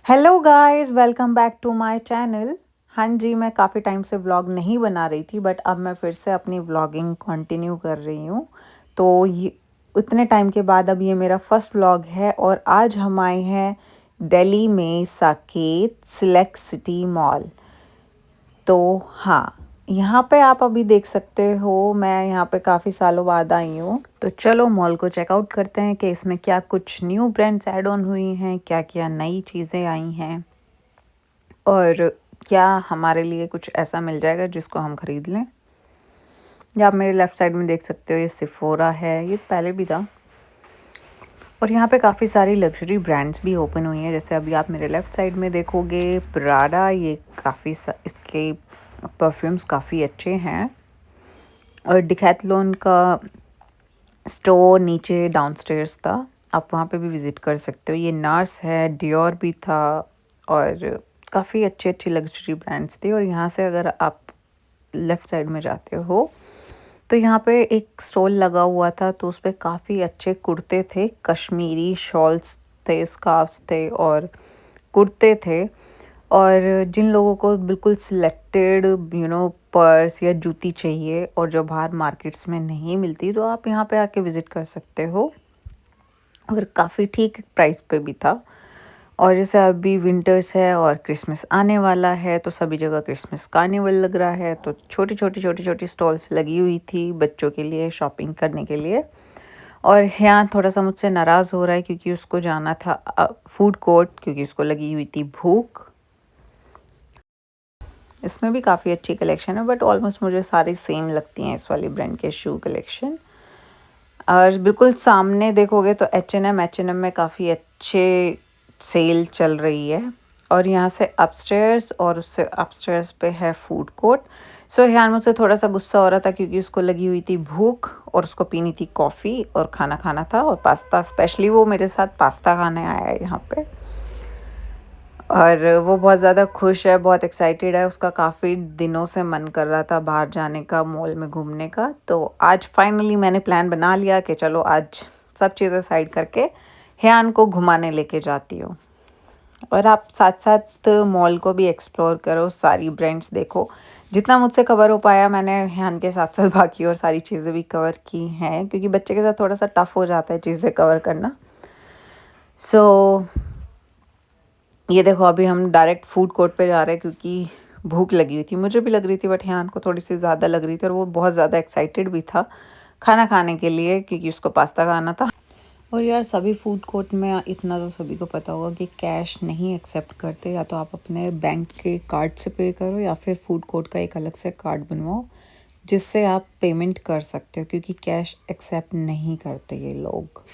Hello guys, welcome back to my channel. हाँ जी, मैं काफ़ी टाइम से व्लॉग नहीं बना रही थी बट अब मैं फिर से अपनी व्लॉगिंग कंटिन्यू कर रही हूँ। तो ये उतने टाइम के बाद अब ये मेरा फर्स्ट व्लॉग है और आज हम आए हैं दिल्ली में साकेत सिलेक्ट सिटी मॉल। तो हाँ, यहाँ पे आप अभी देख सकते हो, मैं यहाँ पे काफ़ी सालों बाद आई हूँ। तो चलो मॉल को चेकआउट करते हैं कि इसमें क्या कुछ न्यू ब्रांड्स ऐड ऑन हुई हैं, क्या क्या नई चीज़ें आई हैं और क्या हमारे लिए कुछ ऐसा मिल जाएगा जिसको हम ख़रीद लें। या आप मेरे लेफ़्ट साइड में देख सकते हो, ये सिफोरा है, ये पहले भी था। और यहाँ पे काफ़ी सारी लग्जरी ब्रांड्स भी ओपन हुई हैं, जैसे अभी आप मेरे लेफ़्ट साइड में देखोगे प्राडा, ये इसके परफ्यूम्स काफ़ी अच्छे हैं। और डिकैथलॉन का स्टोर नीचे डाउनस्टेयर्स था, आप वहाँ पे भी विज़िट कर सकते हो। ये नार्स है, डियोर भी था और काफ़ी अच्छी अच्छी लग्जरी ब्रांड्स थी। और यहाँ से अगर आप लेफ़्ट साइड में जाते हो तो यहाँ पे एक स्टॉल लगा हुआ था, तो उस पे काफ़ी अच्छे कुर्ते थे, कश्मीरी शॉल्स थे, स्कार्फ्स थे और कुर्ते थे। और जिन लोगों को बिल्कुल सिलेक्टेड पर्स या जूती चाहिए और जो बाहर मार्केट्स में नहीं मिलती, तो आप यहाँ पे आके विज़िट कर सकते हो। और काफ़ी ठीक प्राइस पे भी था। और जैसे अभी विंटर्स है और क्रिसमस आने वाला है, तो सभी जगह क्रिसमस कार्निवल लग रहा है, तो छोटी छोटी स्टॉल्स लगी हुई थी बच्चों के लिए शॉपिंग करने के लिए। और यहाँ थोड़ा सा मुझसे नाराज़ हो रहा है क्योंकि उसको जाना था फूड कोर्ट, क्योंकि उसको लगी हुई थी भूख। इसमें भी काफ़ी अच्छी कलेक्शन है बट ऑलमोस्ट मुझे सारी सेम लगती हैं इस वाली ब्रांड के शू कलेक्शन। और बिल्कुल सामने देखोगे तो एच एन एम में काफ़ी अच्छे सेल चल रही है। और यहाँ से अपस्टेयर्स और उससे अपस्टेयर्स पे है फूड कोर्ट। सो यहाँ मुझसे थोड़ा सा गुस्सा हो रहा था क्योंकि उसको लगी हुई थी भूख और उसको पीनी थी कॉफ़ी और खाना खाना था और पास्ता, स्पेशली वो मेरे साथ पास्ता खाने आया है यहाँ पे। और वो बहुत ज़्यादा खुश है, बहुत एक्साइटेड है, उसका काफ़ी दिनों से मन कर रहा था बाहर जाने का, मॉल में घूमने का। तो आज फाइनली मैंने प्लान बना लिया कि चलो आज सब चीज़ें साइड करके ह्यान को घुमाने लेके जाती हूँ। और आप साथ साथ मॉल को भी एक्सप्लोर करो, सारी ब्रांड्स देखो। जितना मुझसे कवर हो पाया मैंने ह्यान के साथ साथ बाकी और सारी चीज़ें भी कवर की हैं, क्योंकि बच्चे के साथ थोड़ा सा टफ़ हो जाता है चीज़ें कवर करना। सो ये देखो, अभी हम डायरेक्ट फूड कोर्ट पे जा रहे हैं क्योंकि भूख लगी हुई थी, मुझे भी लग रही थी बट ह्यान को थोड़ी सी ज़्यादा लग रही थी। और वो बहुत ज़्यादा एक्साइटेड भी था खाना खाने के लिए क्योंकि उसको पास्ता खाना था। और यार सभी फूड कोर्ट में इतना तो सभी को पता होगा कि कैश नहीं एक्सेप्ट करते, या तो आप अपने बैंक के कार्ड से पे करो या फिर फूड कोर्ट का एक अलग से कार्ड बनवाओ जिससे आप पेमेंट कर सकते हो, क्योंकि कैश एक्सेप्ट नहीं करते ये लोग।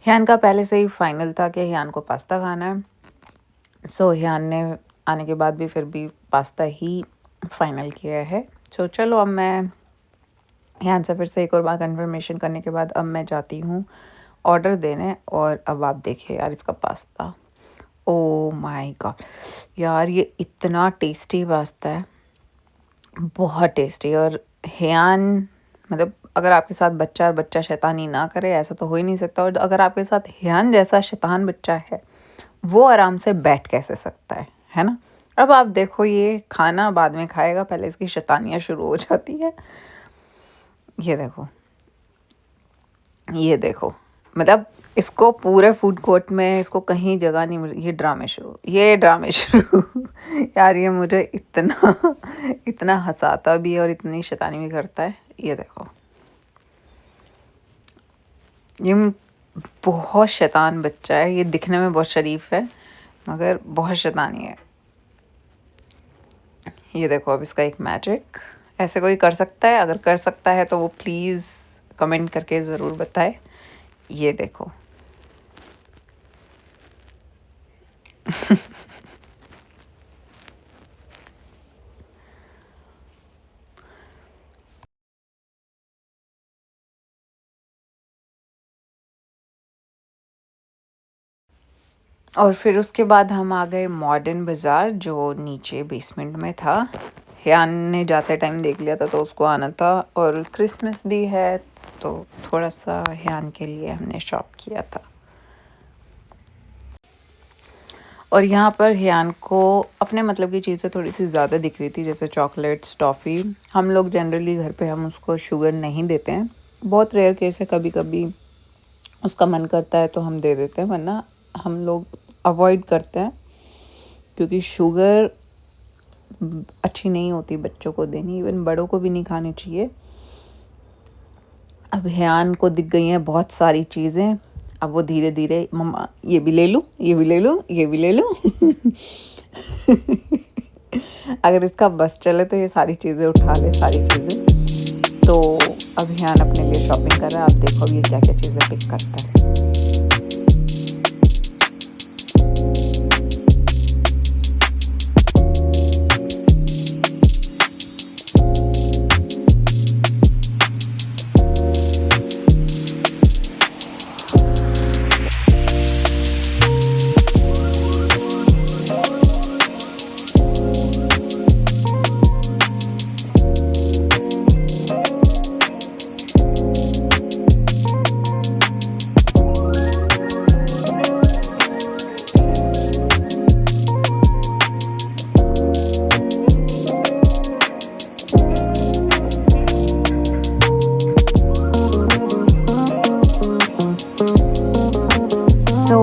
ह्यान का पहले से ही फाइनल था कि ह्यान को पास्ता खाना है। सो ह्यान ने आने के बाद भी फिर भी पास्ता ही फाइनल किया है। सो चलो अब मैं ह्यान से फिर से एक और बार कंफर्मेशन करने के बाद अब मैं जाती हूँ ऑर्डर देने। और अब आप देखिए यार इसका पास्ता, ओ माय गॉड यार, ये इतना टेस्टी पास्ता है, बहुत टेस्टी। और ह्यान, मतलब अगर आपके साथ बच्चा और बच्चा शैतानी ना करे, ऐसा तो हो ही नहीं सकता। और अगर आपके साथ ह्यान जैसा शैतान बच्चा है, वो आराम से बैठ कैसे सकता है ना। अब आप देखो, ये खाना बाद में खाएगा, पहले इसकी शैतानियाँ शुरू हो जाती है। ये देखो, ये देखो, मतलब इसको पूरे फूड कोर्ट में इसको कहीं जगह नहीं मिली। ये ड्रामे शुरू, ये ड्रामे शुरू यार ये मुझे इतना इतना हंसाता भी है और इतनी शैतानी भी करता है। ये देखो, ये बहुत शैतान बच्चा है, ये दिखने में बहुत शरीफ है मगर बहुत शैतानी है। ये देखो, अब इसका एक मैजिक, ऐसे कोई कर सकता है? अगर कर सकता है तो वो प्लीज़ कमेंट करके ज़रूर बताए। ये देखो और फिर उसके बाद हम आ गए मॉडर्न बाज़ार, जो नीचे बेसमेंट में था। ह्यान ने जाते टाइम देख लिया था तो उसको आना था, और क्रिसमस भी है तो थोड़ा सा ह्यान के लिए हमने शॉप किया था। और यहाँ पर हियान को अपने मतलब की चीज़ें थोड़ी सी ज़्यादा दिख रही थी, जैसे चॉकलेट्स, टॉफ़ी। हम लोग जनरली घर पे हम उसको शुगर नहीं देते हैं, बहुत रेयर केस है, कभी कभी उसका मन करता है तो हम दे देते हैं, वरना हम लोग अवॉइड करते हैं, क्योंकि शुगर अच्छी नहीं होती बच्चों को देनी, इवन बड़ों को भी नहीं खानी चाहिए। अब हियान को दिख गई हैं बहुत सारी चीज़ें, अब वो धीरे धीरे मम्मा ये भी ले लूँ, ये भी ले लूँ, ये भी ले लूँ। अगर इसका बस चले तो ये सारी चीज़ें उठा ले, सारी चीज़ें। तो अब हियान अपने लिए शॉपिंग कर रहा है, आप देखो अब ये क्या क्या चीज़ें पिक करता है।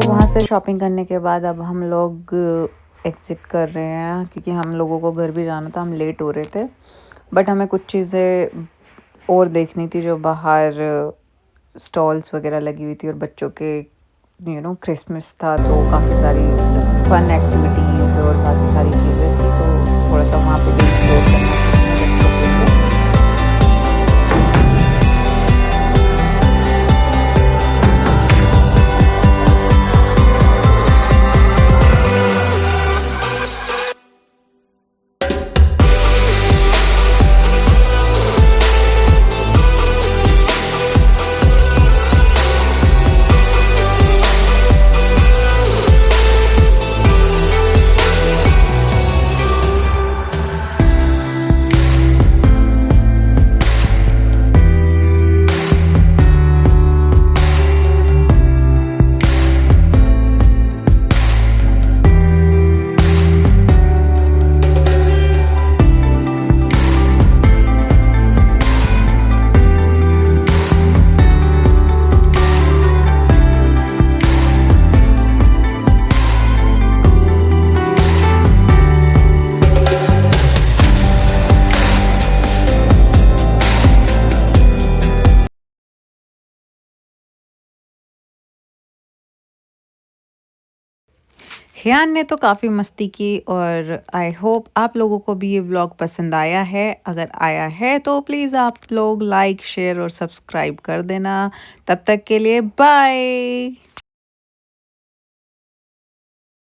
वहाँ से शॉपिंग करने के बाद अब हम लोग एग्ज़िट कर रहे हैं, क्योंकि हम लोगों को घर भी जाना था, हम लेट हो रहे थे। बट हमें कुछ चीज़ें और देखनी थी जो बाहर स्टॉल्स वगैरह लगी हुई थी, और बच्चों के क्रिसमस था तो काफ़ी सारी फन एक्टिविटीज़ और काफ़ी सारी चीज़ें थी, तो थोड़ा सा वहाँ पे भी एक्सप्लोर करना था बच्चों के लिए। हियान ने तो काफ़ी मस्ती की, और आई होप आप लोगों को भी ये व्लॉग पसंद आया है। अगर आया है तो प्लीज़ आप लोग लाइक, शेयर और सब्सक्राइब कर देना। तब तक के लिए बाय।